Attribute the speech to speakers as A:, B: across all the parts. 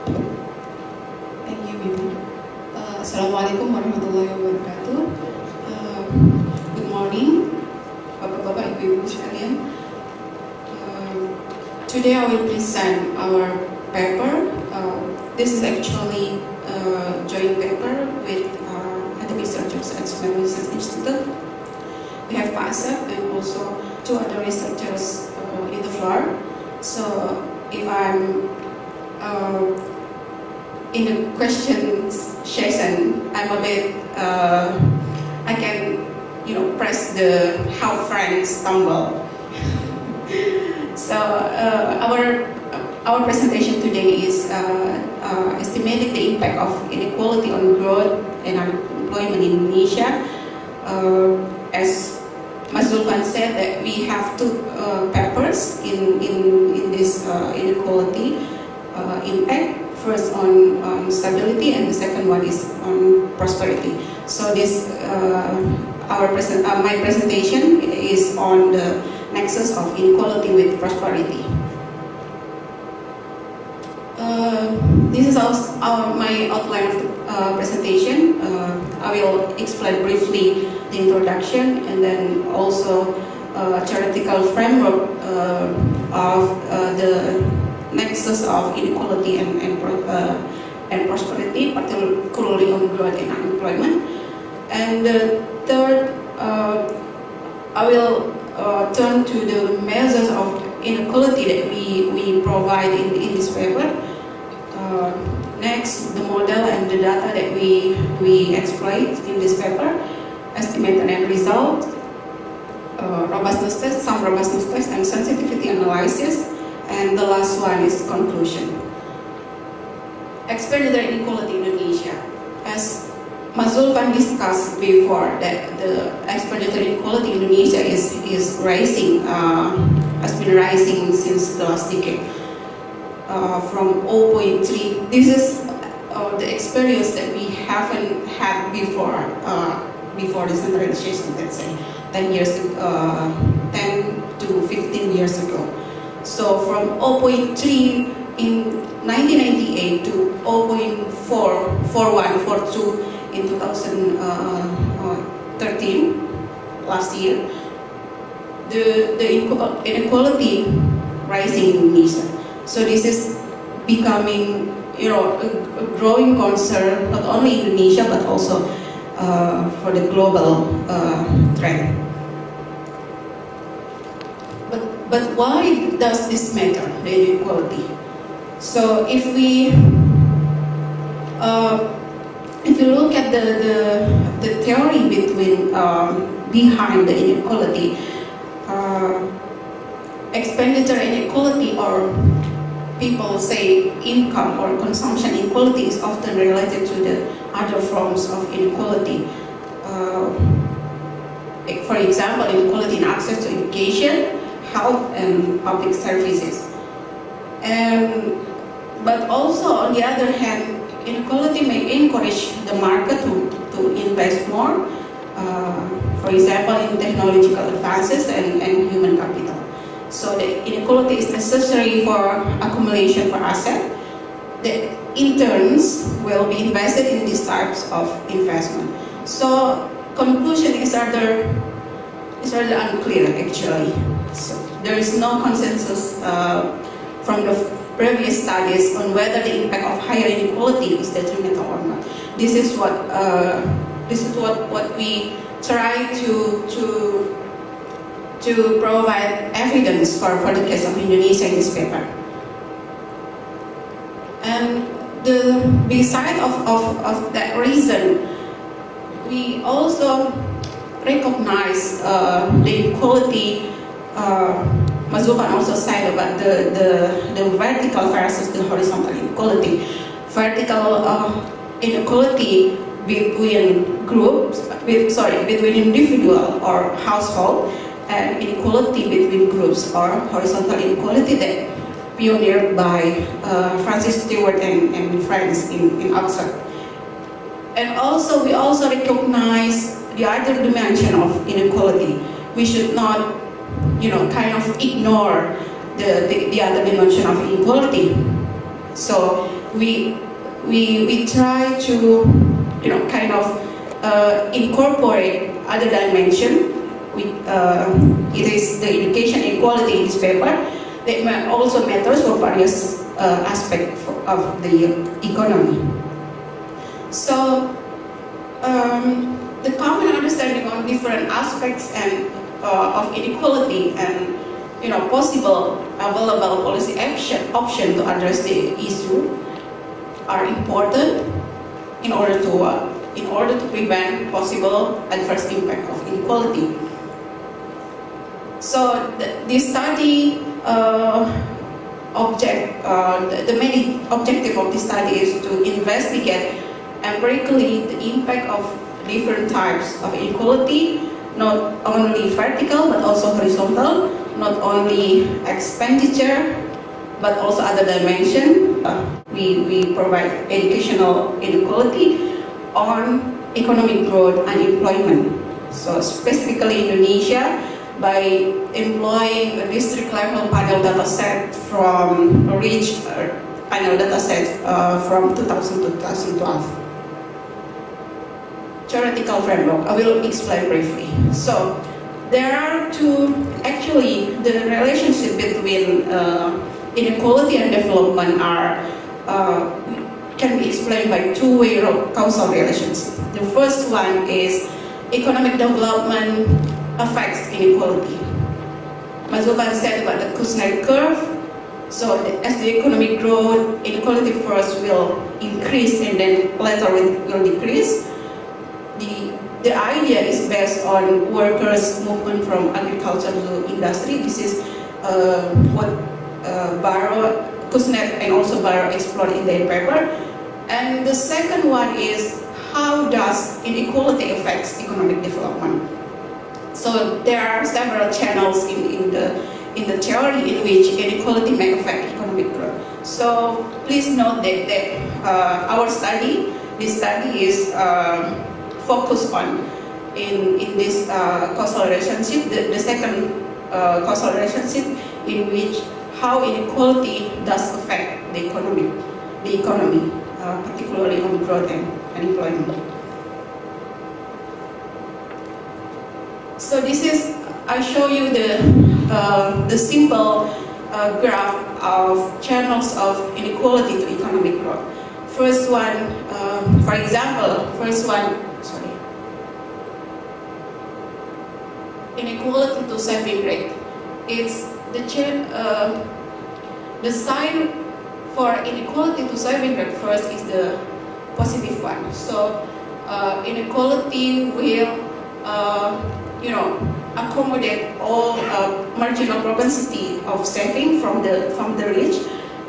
A: Thank you, Bibi. Assalamualaikum warahmatullahi wabarakatuh. Good morning, Bapak-bapak, Ibu-ibu sekalian. Today I will present our paper. This is actually a joint paper with academic researchers at Semarang Research Institute. We have Pak Asep and also two other researchers in the floor. So if I'm in the questions session, I'm a bit, I can, press the how friends stumble. So our presentation today is estimating the impact of inequality on growth and unemployment in Indonesia. As Mas Zulfan said, that we have two papers in this inequality impact. First on stability, and the second one is on prosperity. So this my presentation is on the nexus of inequality with prosperity. This is my outline of the presentation. I will explain briefly the introduction and then also theoretical framework of the nexus of inequality and prosperity, particularly on growth and unemployment. And the third, I will turn to the measures of inequality that we provide in this paper. Next, the model and the data that we exploit in this paper, estimate and end result, robustness test, some robustness test, and sensitivity analysis. And the last one is conclusion. Expenditure inequality in Indonesia. As Mas Zulfan discussed before, that the expenditure inequality in Indonesia is rising, has been rising since the last decade. From 0.3, this is the experience that we haven't had before decentralization, let's say 10 to 15 years ago. So from 0.3 in 1998 to 0.4142 in 2013, last year, the inequality rising in Indonesia. So this is becoming, a growing concern not only in Indonesia but also for the global trend. But why does this matter, the inequality? So if you look at the theory behind the inequality, expenditure inequality, or people say income or consumption inequality, is often related to the other forms of inequality. For example, inequality in access to education, health, and public services. But also, on the other hand, inequality may encourage the market to invest more, for example, in technological advances and human capital. So the inequality is necessary for accumulation for assets that in turns will be invested in these types of investment. So conclusion is rather unclear actually. So there is no consensus from the previous studies on whether the impact of higher inequality is detrimental or not. This is what we try to provide evidence for the case of Indonesia in this paper. And beside of that reason, we also recognize the inequality. Mas Zulfan also said about the vertical versus the horizontal inequality. Vertical inequality between groups, between individual or household, and inequality between groups or horizontal inequality that pioneered by Francis Stewart and friends in Oxford. And also, we also recognize the other dimension of inequality. We should not, ignore the other dimension of inequality. So we try to, kind of incorporate other dimension. It is the education equality in this paper that also matters for various aspects of the economy. So the common understanding on different aspects and of inequality and possible available policy option to address the issue are important in order to prevent possible adverse impact of inequality. So this study the main objective of this study is to investigate empirically the impact of different types of inequality, not only vertical but also horizontal, not only expenditure but also other dimension. We provide educational inequality on economic growth and employment. So specifically Indonesia, by employing a district level panel data set from REACH panel data set from 2000 to 2012. Theoretical framework, I will explain briefly. So there are actually the relationship between inequality and development can be explained by two-way causal relationship. The first one is economic development affects inequality. Mas Gofan said about the Kuznets curve. So as the economic growth, inequality first will increase and then later will decrease. The idea is based on workers' movement from agriculture to industry. This is what Kuznets and also Barrow explored in their paper. And the second one is how does inequality affects economic development. So there are several channels in the theory in which inequality may affect economic growth. So please note that this study is focused on in this causal relationship, the second causal relationship in which how inequality does affect the economy, particularly on growth and employment. So this is, I show you the simple graph of channels of inequality to economic growth. First one, for example, inequality to saving rate. It's the sign for inequality to saving rate first is the positive one. So inequality will accommodate all marginal propensity of saving from the rich,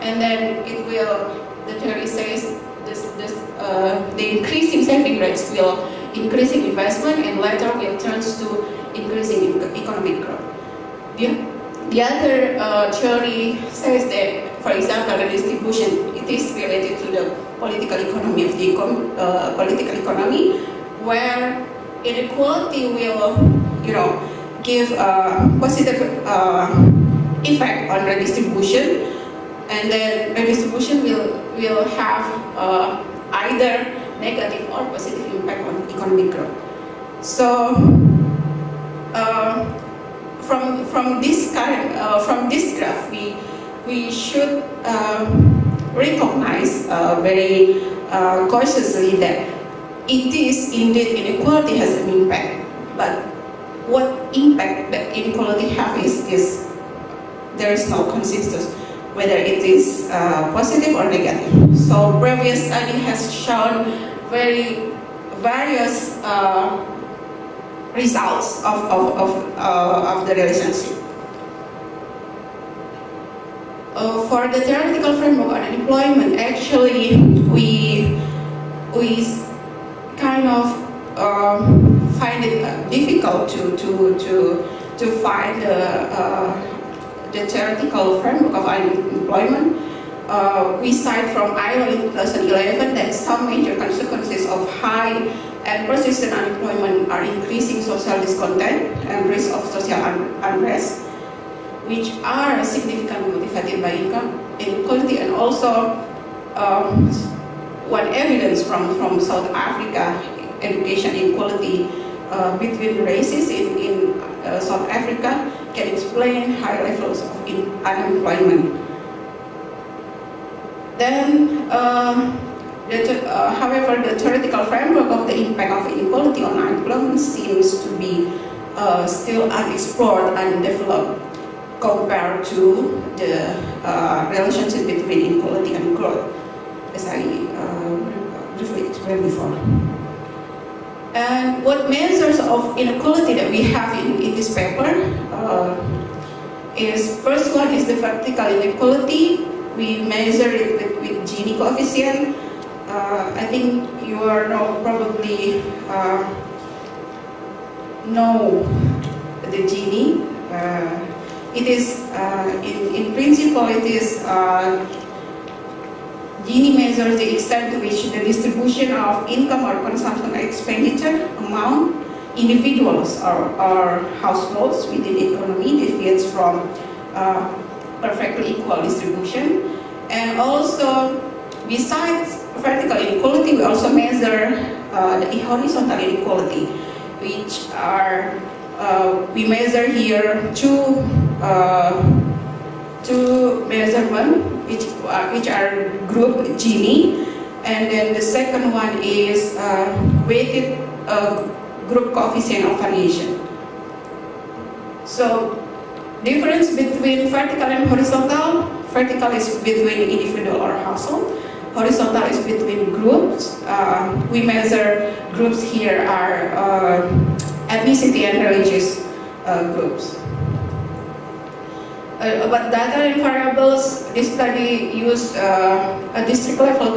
A: and then it will. The theory says the increasing saving rates will increasing investment and later will turns to increasing economic growth. The other theory says that, for example, the distribution, it is related to the political economy of the political economy, where inequality will, give a positive effect on redistribution, and then redistribution will have either negative or positive impact on economic growth. So from this graph, we should recognize very cautiously that it is indeed inequality has an impact, but what impact that inequality have is there is no consensus whether it is positive or negative. So previous study has shown various results of the relationship. For the theoretical framework on unemployment, actually we kind of find it difficult to find the theoretical framework of unemployment. We cite from ILO in 2011 that some major consequences of high and persistent unemployment are increasing social discontent and risk of social unrest, which are significantly motivated by income inequality, and also one evidence from South Africa, education inequality between races in South Africa can explain high levels of unemployment. Then, however, the theoretical framework of the impact of inequality on unemployment seems to be still unexplored and undeveloped compared to the relationship between inequality and growth, as I briefly explained before. And what measures of inequality that we have in this paper is, first one is the vertical inequality. We measure it with Gini coefficient. I think you are now probably know the Gini. It is, in principle, it is Gini measures the extent to which the distribution of income or consumption expenditure among individuals or households within the economy deviates from perfectly equal distribution. And also, besides vertical inequality, we also measure the horizontal inequality, which are, we measure here two measurements, which are group Gini, and then the second one is weighted group coefficient of variation. So, difference between vertical and horizontal: vertical is between individual or household, horizontal is between groups. We measure groups here are ethnicity and religious groups. About data and variables, this study used a district level,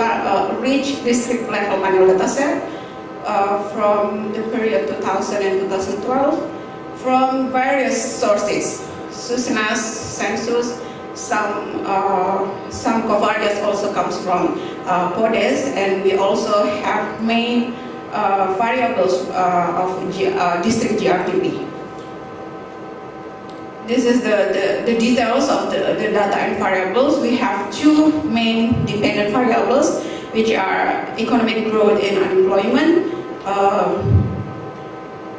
A: rich district level manual dataset from the period 2000 and 2012 from various sources, SUSNAS, census, some covariance also comes from PODES, and we also have main variables of district GRTB. This is the details of the data and variables. We have two main dependent variables, which are economic growth and unemployment,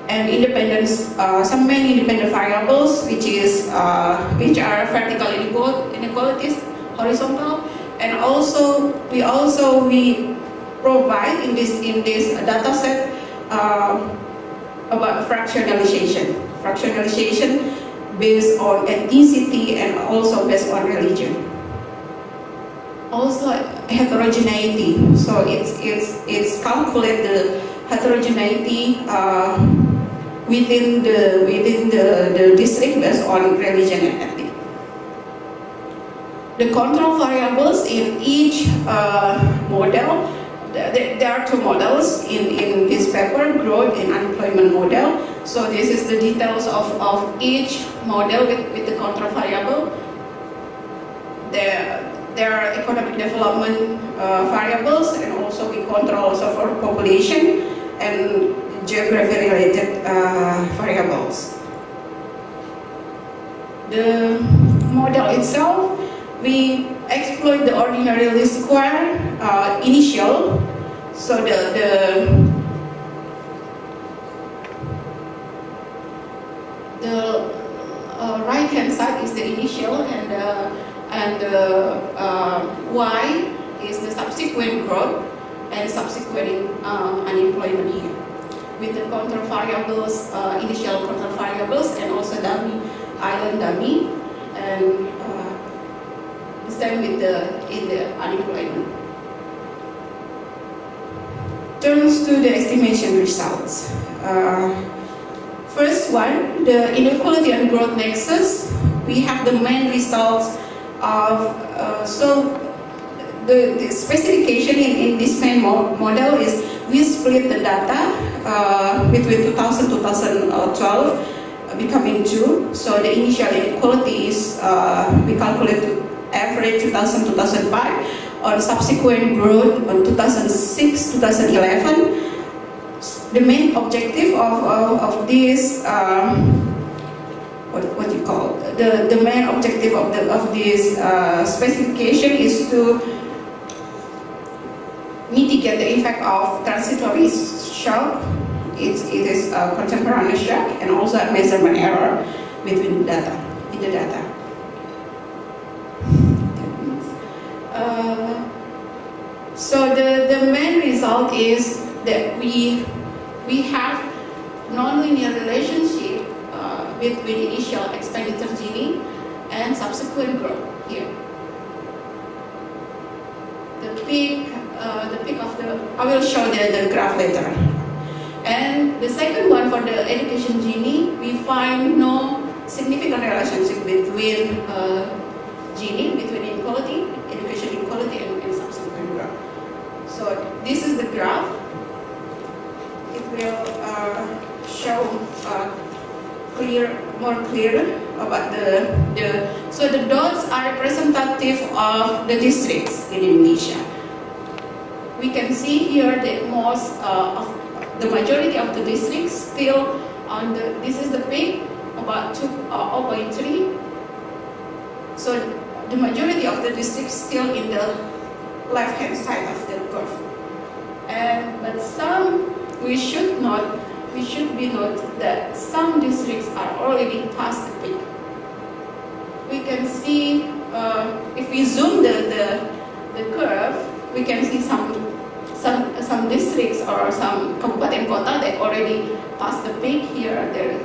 A: and independence. Some main independent variables, which are vertical inequalities, horizontal, and also we provide in this data set about fractionalization based on ethnicity and also based on religion. Also heterogeneity. So it's calculate the heterogeneity within the district based on religion and ethnic. The control variables in each model. There are two models in this paper, growth and unemployment model. So this is the details of each model with the control variable. There are economic development variables, and also we control also for population and geography related variables. The model itself, we exploit the ordinary least square initial. So the right hand side is the initial, and y is the subsequent growth and subsequent unemployment here, with the control variables, initial control variables, and also dummy, island dummy, and the same with the unemployment. Turns to the estimation results. First one, the inequality and growth nexus. We have the main results of, so the specification in this main model is we split the data between 2000 to 2012 becoming two. So the initial inequality is, we calculate average 2000-2005, on subsequent growth on 2006-2011. The main objective of this, what you call, the main objective of this specification is to mitigate the effect of transitory shock. It is a contemporaneous shock and also a measurement error between data, in the data. So the main result is that we have nonlinear relationship between initial expenditure Gini and subsequent growth here. The peak of the, I will show the graph later. And the second one for the education Gini, we find no significant relationship between Gini, between inequality, education inequality and subsequent growth. So this is the graph. It will show more clear about so the dots are representative of the districts in Indonesia. We can see here that most of the majority of the districts still on this is the peak, about 0.3. So the majority of the districts still in the left-hand side of the curve. But some, we should be note that some districts are already past the peak. We can see, if we zoom the curve, we can see some districts or some kabupaten kota that already passed the peak here. There,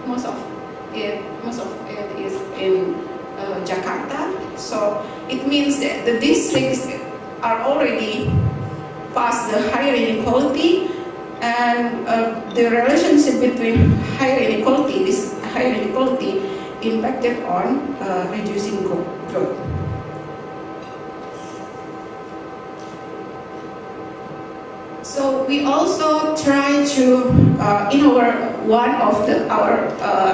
A: most of it is in Jakarta. So it means that the districts are already past the higher inequality, and the relationship between this higher inequality impacted on reducing growth. So we also try to, in one of our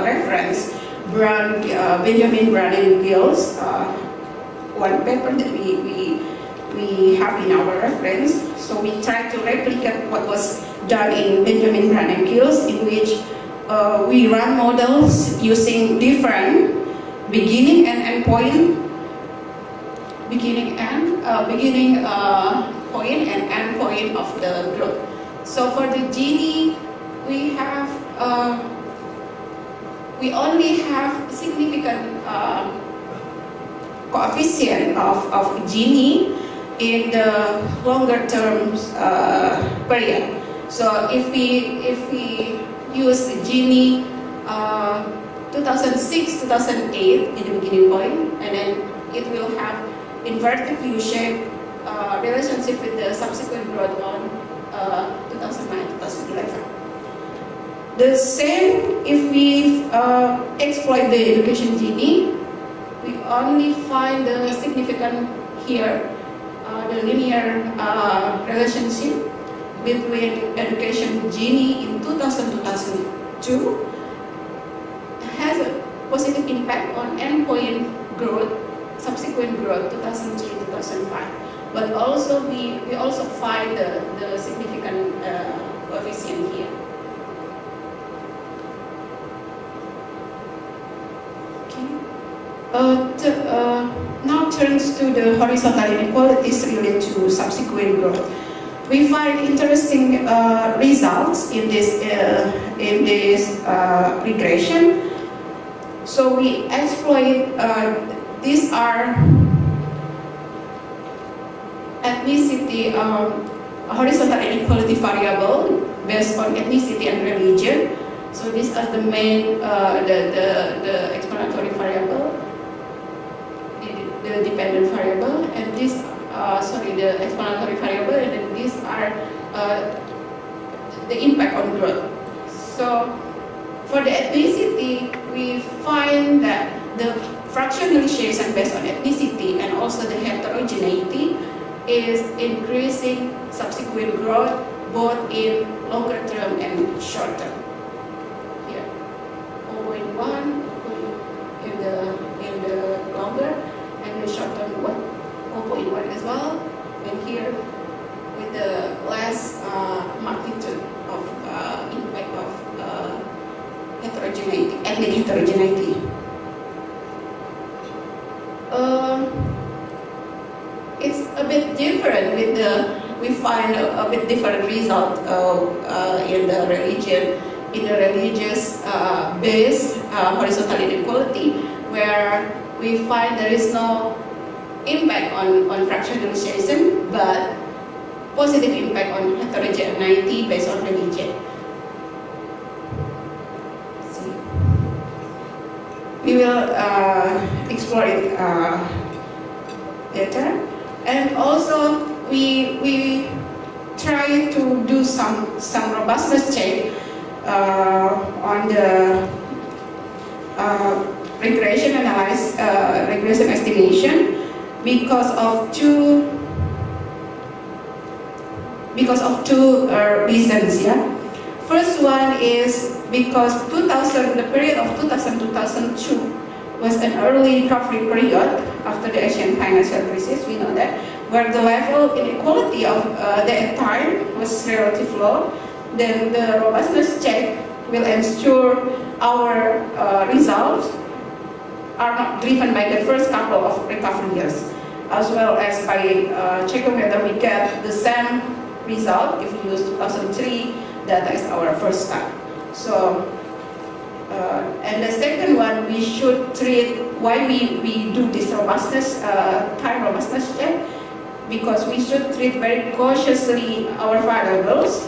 A: reference, Benjamin Brown and Giles, one paper that we have in our reference. So we try to replicate what was done in Benjamin Brown and Giles, in which we run models using different beginning and end point, point and end point of the growth. So for the Gini, we only have significant coefficient of Gini in the longer terms period. So if we use the Gini 2006, 2008 in the beginning point, and then it will have inverted U-shape relationship with the subsequent growth on 2009, 2011. The same if we exploit the education Gini, we only find the significant here, the linear relationship between education Gini in 2000-2002 has a positive impact on endpoint growth, subsequent growth 2003-2005. But also we also find the significant coefficient here. Now turns to the horizontal inequalities related to subsequent growth. We find interesting results in this regression. So we exploit these are ethnicity, horizontal inequality variable based on ethnicity and religion. So these are the main the explanatory variable, the dependent variable, and this the explanatory variable, and then these are the impact on growth. So for the ethnicity, we find that the fractional initiation based on ethnicity and also the heterogeneity is increasing subsequent growth both in longer term and short term. Here, 0.1 in the longer, and the short term 0.1 as well. And here with the less magnitude of impact of heterogeneity, ethnic heterogeneity. it's a bit different with we find a bit different result in the religious based horizontal inequality, where we find there is no impact on fractionalization, but positive impact on heterogeneity based on religion. We will explore it later, and also we try to do some robustness check on the regression analysis, regression estimation, because of two reasons. Yeah, first one is because the period of 2000-2002 was an early recovery period after the Asian financial crisis. We know that, where the level inequality of that time was relatively low. Then the robustness check will ensure our results are not driven by the first couple of recovery years, as well as by checking whether we get the same result if we use 2003 data as our first time. So, and the second one, we should treat why we do this robustness, time robustness check, because we should treat very cautiously our variables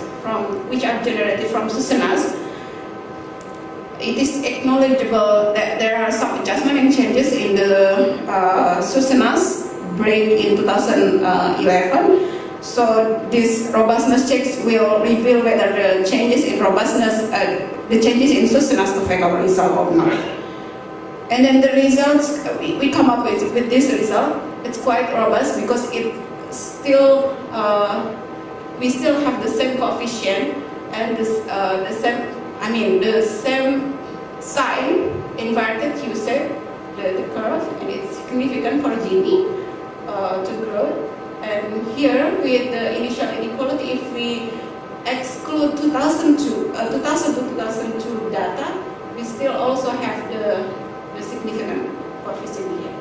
A: which are generated from SUSENAS. It is acknowledgeable that there are some adjustment and changes in the SUSENAS break in 2011. So these robustness checks will reveal whether the changes in robustness, the changes in SUSENAS affect our result or not. And then the results, we come up with this result. It's quite robust because it still, we still have the same coefficient and the same sign, inverted U-shape, the curve, and it's significant for Gini to grow. And here, with the initial inequality, if we exclude 2000 to 2002 data, we still also have the significant coefficient here,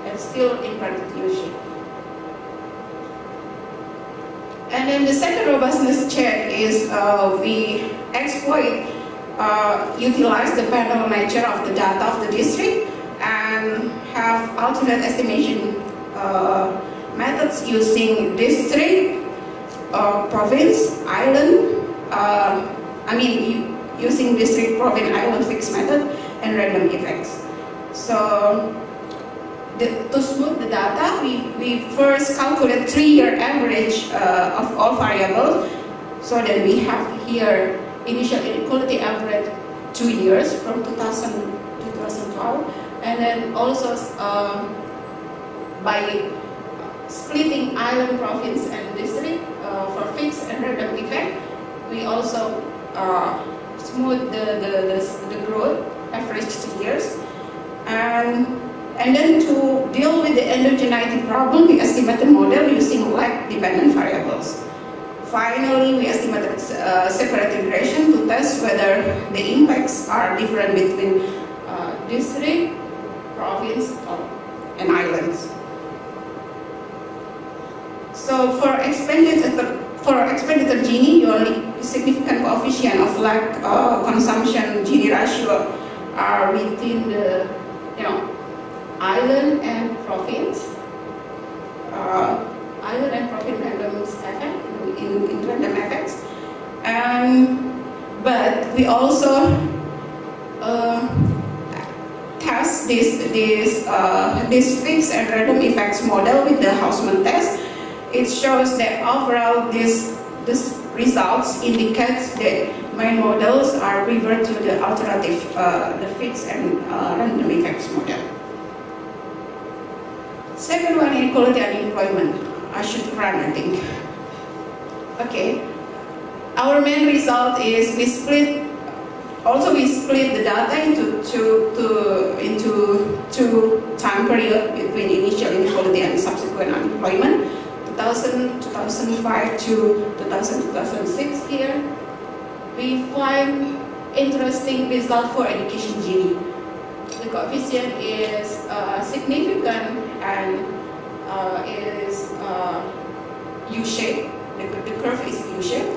A: and still inverted U-shape. And then the second robustness check is we utilize the parallel nature of the data of the district and have alternate estimation methods using district, province, island, using district, province, island fixed method, and random effects. So to smooth the data, we first calculate 3-year average of all variables. So then we have here initial inequality average 2 years from 2000 to 2012, and then also by splitting island, province, and district for fixed and random effect, we also smooth the growth average 2 years. And then to deal with the endogeneity problem, we estimate the model using lag-dependent variables. Finally, we estimated separate regression to test whether the impacts are different between district, province, and islands. So for expenditure Gini, the only significant coefficient of lag consumption Gini ratio are within the island and province. Island and province random effect in random effects, but we also test this fixed and random effects model with the Hausman test. It shows that overall this results indicates that my models are revert to the alternative, the fixed and random effects model. Second one, inequality and employment. I should run, I think. Okay. Our main result is we split the data into two time period between initial inequality and subsequent unemployment, 2005 to 2006 here. We find interesting result for education Gini. The coefficient is significant and is U-shape. The curve is U-shape.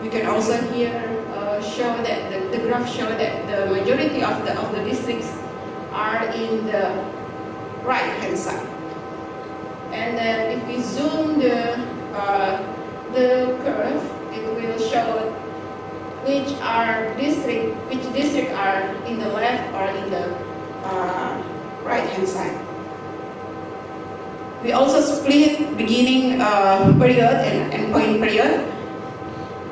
A: We can also here show that the graph show that the majority of the districts are in the right-hand side. And then if we zoom the curve, it will show which district are in the left or in the right-hand side. We also split beginning period and endpoint period.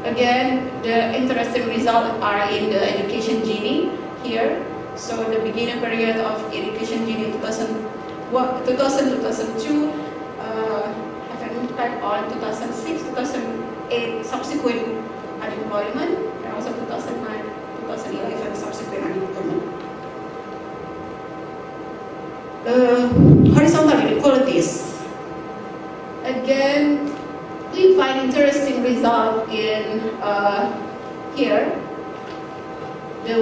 A: Again, the interesting results are in the Education Gini here. So the beginning period of Education Gini 2000-2002 have an impact on 2006-2008 subsequent unemployment, and also 2009-2011 subsequent unemployment. Horizontal inequalities. Again, we find interesting result in here. The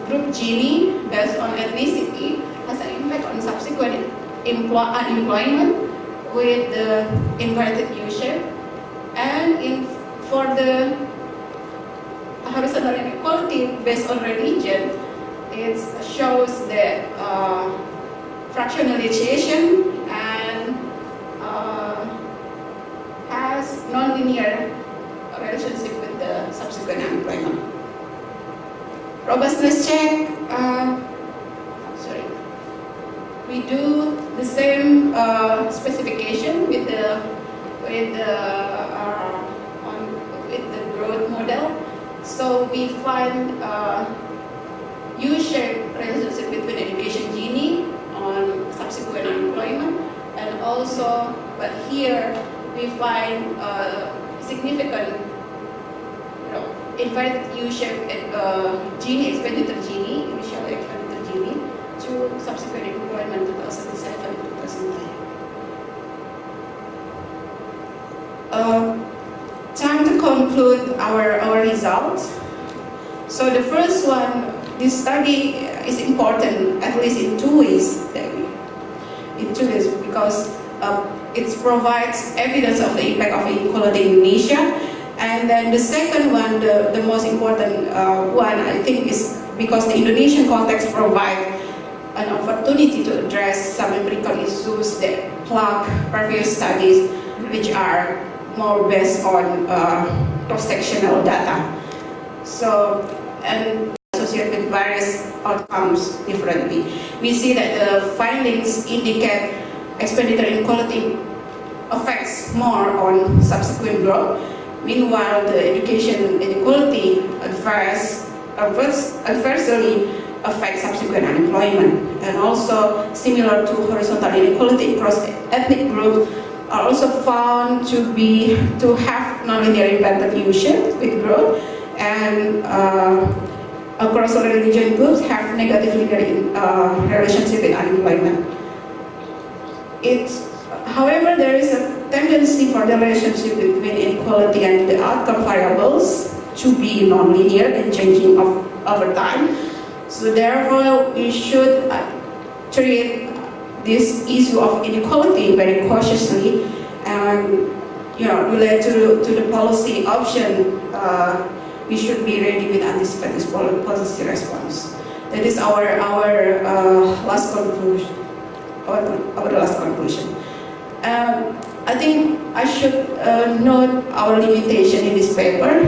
A: group Gini based on ethnicity has an impact on subsequent unemployment with the inverted U-shape, and for the horizontal inequality based on religion, it shows that fractionalization and has nonlinear relationship with the subsequent unemployment. Robustness check. We do the same specification with the growth model. So we find U-shaped relationship between Education Gini on subsequent unemployment, and also, but here we find significant, inverted U-shaped Gini, expenditure Gini, initial expenditure Gini, to subsequent employment 2007-2009. Time to conclude our results. So the first one, this study is important at least in two ways. Because it provides evidence of the impact of inequality in Indonesia. And then the second one, the most important one, I think, is because the Indonesian context provides an opportunity to address some empirical issues that plug previous studies, which are more based on cross-sectional data. So, and associated with various outcomes differently. We see that the findings indicate expenditure inequality affects more on subsequent growth. Meanwhile, the education inequality adversely affects subsequent unemployment. And also, similar to horizontal inequality across ethnic groups, are also found to have nonlinear embedded U-shape with growth, and across religion groups have negative linear relationship with unemployment. However, there is a tendency for the relationship between inequality and the outcome variables to be nonlinear and changing over time. So therefore, we should treat this issue of inequality very cautiously, and relate to the policy option. We should be ready with anticipated policy response. That is our last conclusion. Our last conclusion. I think I should note our limitation in this paper.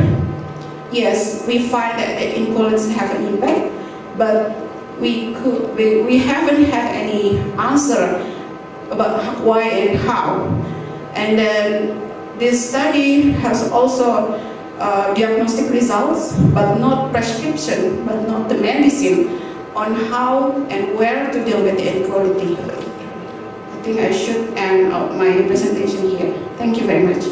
A: Yes, we find that the inequalities have an impact, but we haven't had any answer about why and how. And then this study has also diagnostic results, but not prescription, but not the medicine on how and where to deal with the inequality. I think I should end my presentation here. Thank you very much.